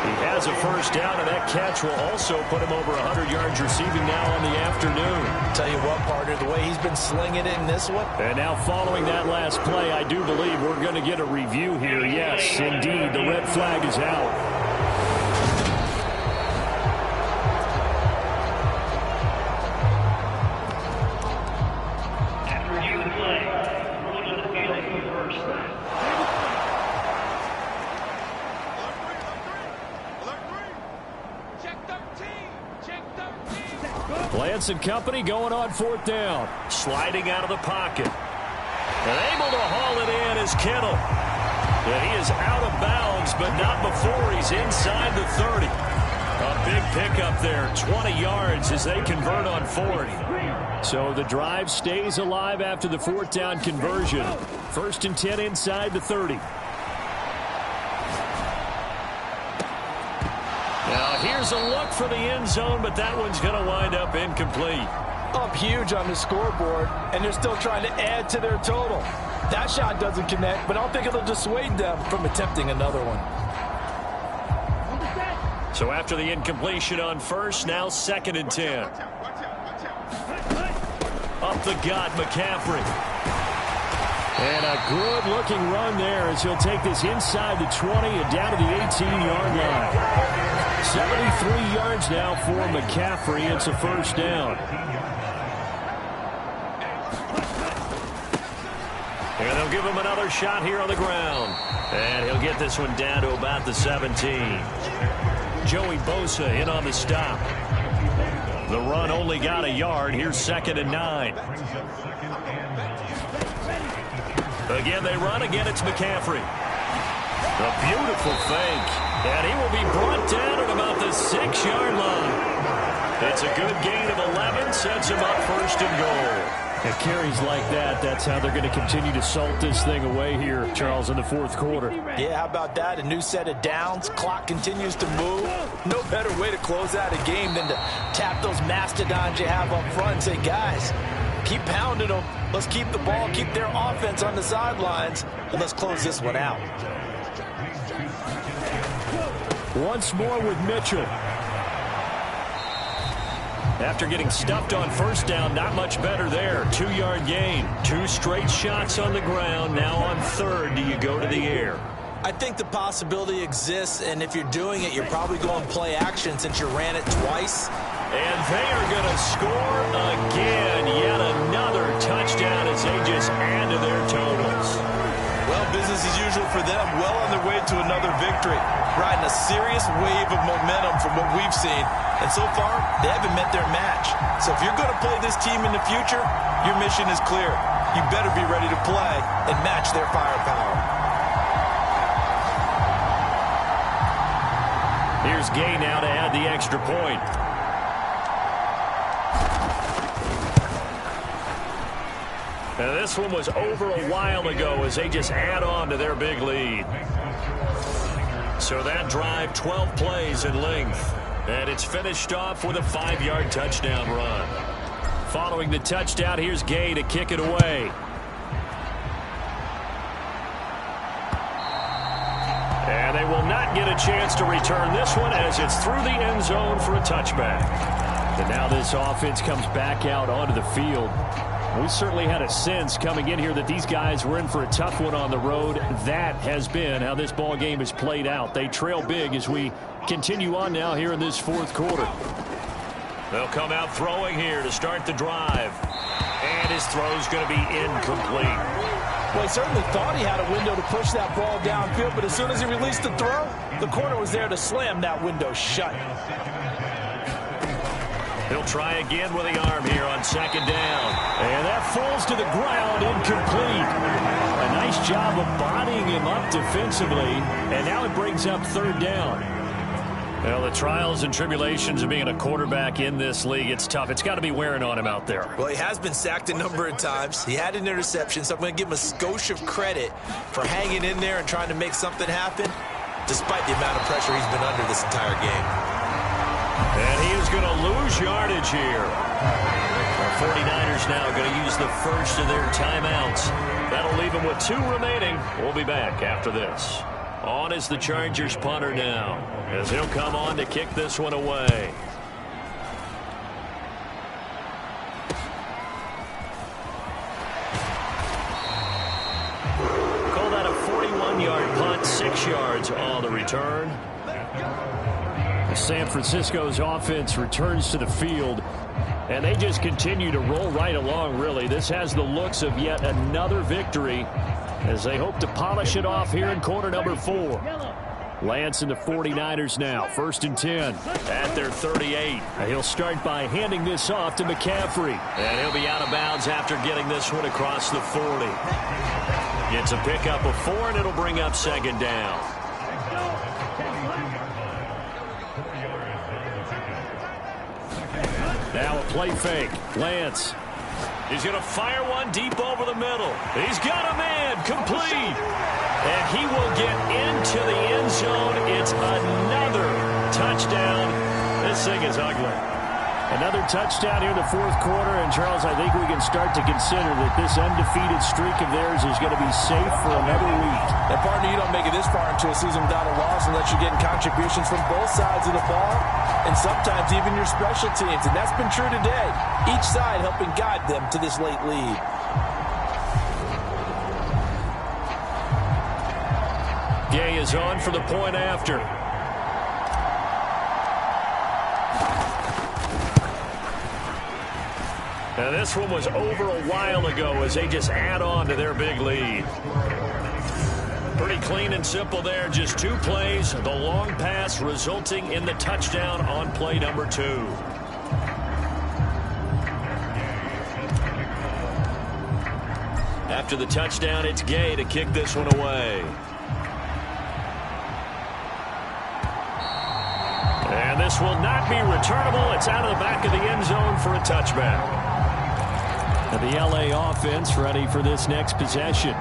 He has a 1st down, and that catch will also put him over 100 yards receiving now on the afternoon. Tell you what, partner, the way he's been slinging it in this one. And now following that last play, I do believe we're going to get a review here. Yes, indeed, the red flag is out. Lance and company going on 4th down. Sliding out of the pocket. And able to haul it in is Kittle. And he is out of bounds, but not before he's inside the 30. A big pickup there, 20 yards as they convert on 4th. So the drive stays alive after the 4th down conversion. 1st and 10 inside the 30. Now here's a look for the end zone, but that one's going to wind up incomplete. Up huge on the scoreboard, and they're still trying to add to their total. That shot doesn't connect, but I don't think it'll dissuade them from attempting another one. So after the incompletion on 1st, now 2nd and 10. Up the gut, McCaffrey. And a good-looking run there as he'll take this inside the 20 and down to the 18-yard line. 73 yards now for McCaffrey. It's a 1st down. And they'll give him another shot here on the ground. And he'll get this one down to about the 17. Joey Bosa in on the stop. The run only got a yard. Here's 2nd and 9. Again, they run. Again, it's McCaffrey. A beautiful fake. And he will be brought down at about the 6-yard line. It's a good gain of 11. Sets him up 1st and goal. And carries like that, that's how they're going to continue to salt this thing away here, Charles, in the 4th quarter. Yeah, how about that? A new set of downs. Clock continues to move. No better way to close out a game than to tap those mastodons you have up front and say, guys, keep pounding them. Let's keep the ball, keep their offense on the sidelines, and let's close this one out. Once more with Mitchell. After getting stuffed on 1st down, not much better there. 2-yard gain. 2 straight shots on the ground. Now on 3rd, do you go to the air? I think the possibility exists, and if you're doing it, you're probably going play action since you ran it twice. And they are going to score again. Yet another touchdown as they just add to their totals. Well, business as usual for them. Well on their way to another victory. Riding a serious wave of momentum from what we've seen. And so far, they haven't met their match. So if you're going to play this team in the future, your mission is clear. You better be ready to play and match their firepower. Here's Gay now to add the extra point. And this one was over a while ago as they just add on to their big lead. So that drive, 12 plays in length. And it's finished off with a 5-yard touchdown run. Following the touchdown, here's Gay to kick it away. And they will not get a chance to return this one as it's through the end zone for a touchback. And now this offense comes back out onto the field. We certainly had a sense coming in here that these guys were in for a tough one on the road. That has been how this ball game has played out. They trail big as we continue on now here in this fourth quarter. They'll come out throwing here to start the drive. And his throw's going to be incomplete. Well, he certainly thought he had a window to push that ball downfield, but as soon as he released the throw, the corner was there to slam that window shut. He'll try again with the arm here on second down. And that falls to the ground, incomplete. A nice job of bodying him up defensively, and now it brings up third down. Well, the trials and tribulations of being a quarterback in this league, it's tough. It's got to be wearing on him out there. Well, he has been sacked a number of times. He had an interception, so I'm going to give him a skosh of credit for hanging in there and trying to make something happen, despite the amount of pressure he's been under this entire game. And he is going to lose yardage here. The 49ers now going to use the first of their timeouts. That'll leave him with 2 remaining. We'll be back after this. On is the Chargers punter now, as he'll come on to kick this one away. Call that a 41-yard punt, 6 yards on the return. San Francisco's offense returns to the field, and they just continue to roll right along, really. This has the looks of yet another victory as they hope to polish it off here in quarter number 4. Lance and the 49ers now, 1st and 10 at their 38. He'll start by handing this off to McCaffrey, and he'll be out of bounds after getting this one across the 40. Gets a pickup of 4, and it'll bring up second down. Now a play fake. Lance. He's going to fire one deep over the middle. He's got a man. Complete. And he will get into the end zone. It's another touchdown. This thing is ugly. Another touchdown here in the fourth quarter. And, Charles, I think we can start to consider that this undefeated streak of theirs is going to be safe for another week. And, partner, you don't make it this far into a season without a loss unless you're getting contributions from both sides of the ball and sometimes even your special teams. And that's been true today. Each side helping guide them to this late lead. Gay is on for the point after. Now this one was over a while ago as they just add on to their big lead. Pretty clean and simple there. Just 2 plays. The long pass resulting in the touchdown on play number 2. After the touchdown, it's Gay to kick this one away. And this will not be returnable. It's out of the back of the end zone for a touchback. And the LA offense ready for this next possession.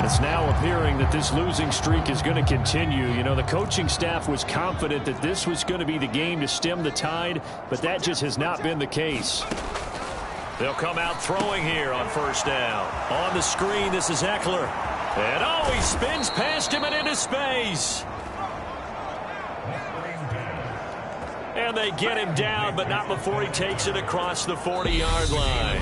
It's now appearing that this losing streak is going to continue. You know, the coaching staff was confident that this was going to be the game to stem the tide, but that just has not been the case. They'll come out throwing here on first down. On the screen, this is Eckler. And, oh, he spins past him and into space. And they get him down, but not before he takes it across the 40-yard line.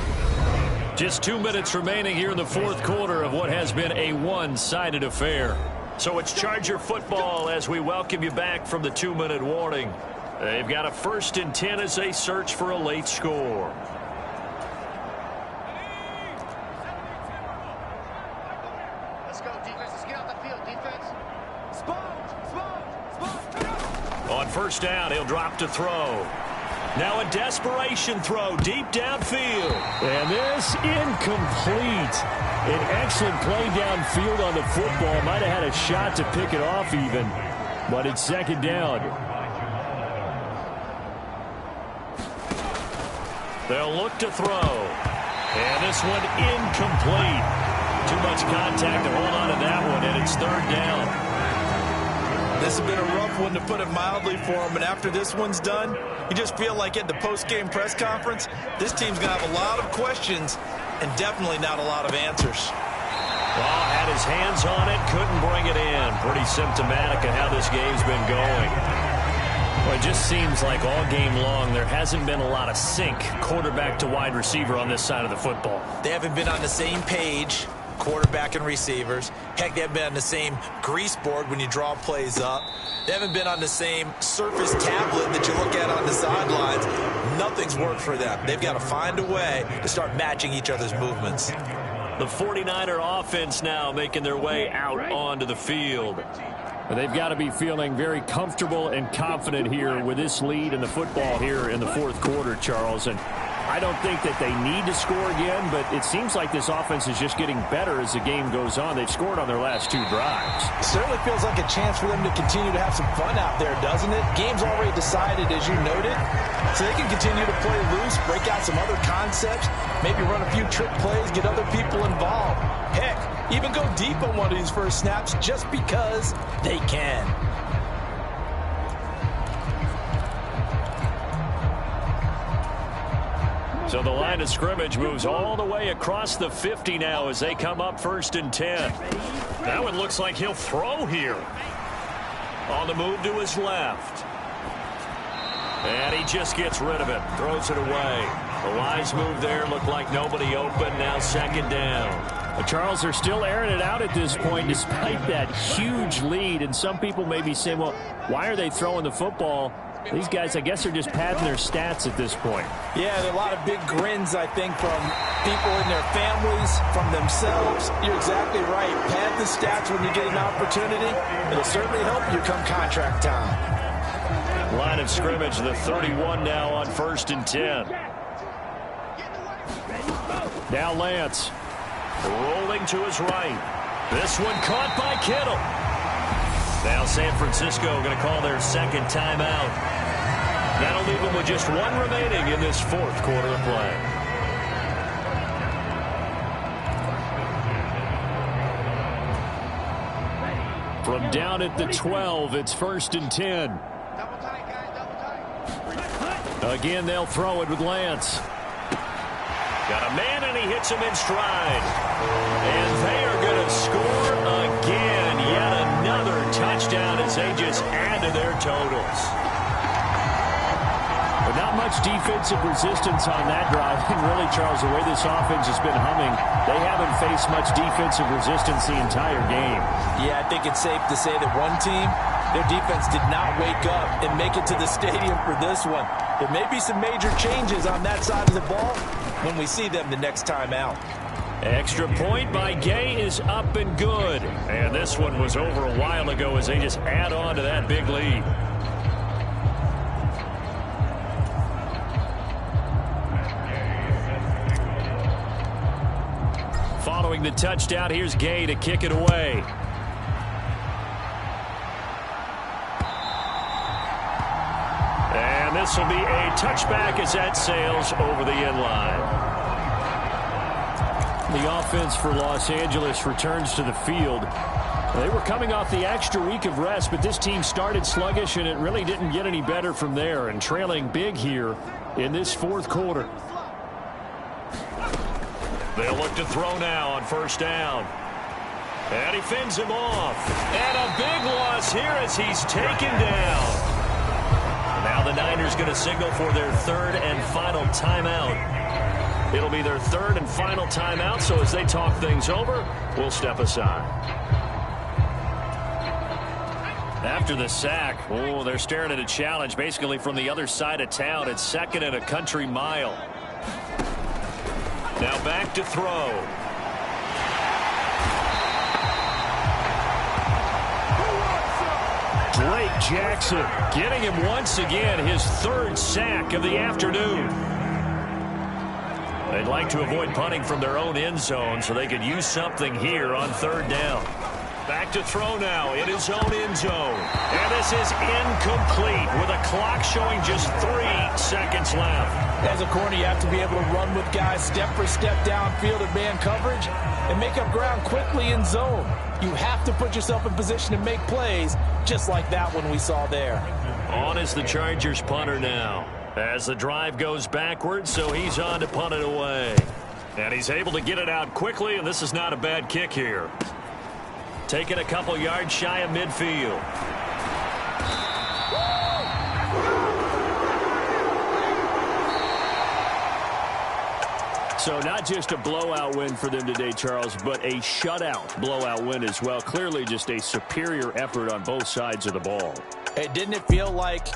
Just 2 minutes remaining here in the fourth quarter of what has been a one-sided affair. So it's Charger football as we welcome you back from the 2-minute warning. They've got a 1st and 10 as they search for a late score. Let's go, defense. Let's get out the field, defense. On first down, he'll drop to throw. Now a desperation throw deep downfield. And this incomplete. An excellent play downfield on the football. Might have had a shot to pick it off even. But it's second down. They'll look to throw. And this one incomplete. Too much contact to hold on to that one, and it's third down. This has been a rough one, to put it mildly, for him. And after this one's done, you just feel like at the post-game press conference, this team's going to have a lot of questions and definitely not a lot of answers. Well, had his hands on it, couldn't bring it in. Pretty symptomatic of how this game's been going. Well, it just seems like all game long there hasn't been a lot of sync quarterback to wide receiver on this side of the football. They haven't been on the same page, quarterback and receivers. Heck, they haven't been on the same grease board when you draw plays up. They haven't been on the same surface tablet that you look at on the sidelines. Nothing's worked for them. They've got to find a way to start matching each other's movements. The 49er offense now making their way out onto the field. They've got to be feeling very comfortable and confident here with this lead in the football here in the fourth quarter, Charles. And I don't think that they need to score again, but it seems like this offense is just getting better as the game goes on. They've scored on their last two drives. Certainly feels like a chance for them to continue to have some fun out there, doesn't it? Game's already decided, as you noted, so they can continue to play loose, break out some other concepts, maybe run a few trick plays, get other people involved. Heck, even go deep on one of these first snaps just because they can. So the line of scrimmage moves all the way across the 50 now as they come up 1st and 10. That one looks like he'll throw here. On the move to his left. And he just gets rid of it. Throws it away. The wise move there. Looked like nobody open. Now 2nd down. Charles, they're still airing it out at this point despite that huge lead. And some people may be saying, well, why are they throwing the football? These guys, I guess, are just padding their stats at this point. Yeah, there are a lot of big grins, I think, from people in their families, from themselves. You're exactly right. Pad the stats when you get an opportunity. It'll certainly help you come contract time. Line of scrimmage, the 31 now on 1st and 10. Now Lance. Rolling to his right. This one caught by Kittle. Now San Francisco going to call their 2nd timeout. That'll leave them with just one remaining in this 4th quarter of play. From down at the 12, it's 1st and 10. Again, they'll throw it with Lance. Got a man, and he hits him in stride. And they are going to score again. Yet another touchdown as they just add to their totals. But not much defensive resistance on that drive. And really, Charles, the way this offense has been humming, they haven't faced much defensive resistance the entire game. Yeah, I think it's safe to say that one team, their defense did not wake up and make it to the stadium for this one. There may be some major changes on that side of the ball when we see them the next time out. Extra point by Gay is up and good. And this one was over a while ago as they just add on to that big lead. Following the touchdown, here's Gay to kick it away. And this will be a touchback as that sails over the end line. The offense for Los Angeles returns to the field. They were coming off the extra week of rest, but this team started sluggish, and it really didn't get any better from there, and trailing big here in this 4th quarter. They'll look to throw now on 1st down. And he fends him off. And a big loss here as he's taken down. Now the Niners going to signal for their 3rd and final timeout. It'll be their 3rd and final timeout, so as they talk things over, we'll step aside. After the sack, they're staring at a challenge basically from the other side of town. It's 2nd and a country mile. Now back to throw. Blake Jackson getting him once again, his 3rd sack of the afternoon. They'd like to avoid punting from their own end zone so they could use something here on 3rd down. Back to throw now in his own end zone. And this is incomplete with a clock showing just 3 seconds left. As a corner, you have to be able to run with guys step for step downfield in man coverage and make up ground quickly in zone. You have to put yourself in position to make plays just like that one we saw there. On is the Chargers punter now. As the drive goes backwards, so he's on to punt it away. And he's able to get it out quickly, and this is not a bad kick here. Taking a couple yards shy of midfield. So not just a blowout win for them today, Charles, but a shutout blowout win as well. Clearly just a superior effort on both sides of the ball. Hey, didn't it feel like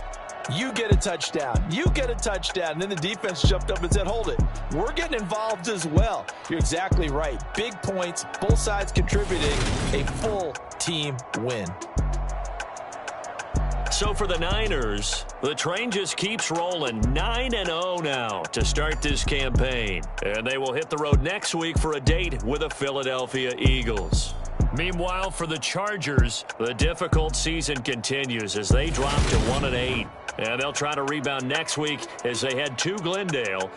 you get a touchdown, you get a touchdown, and then the defense jumped up and said, hold it, we're getting involved as well. You're exactly right. Big points, both sides contributing, a full team win. So for the Niners, the train just keeps rolling. 9-0 now to start this campaign. And they will hit the road next week for a date with the Philadelphia Eagles. Meanwhile, for the Chargers, the difficult season continues as they drop to 1-8. And they'll try to rebound next week as they head to Glendale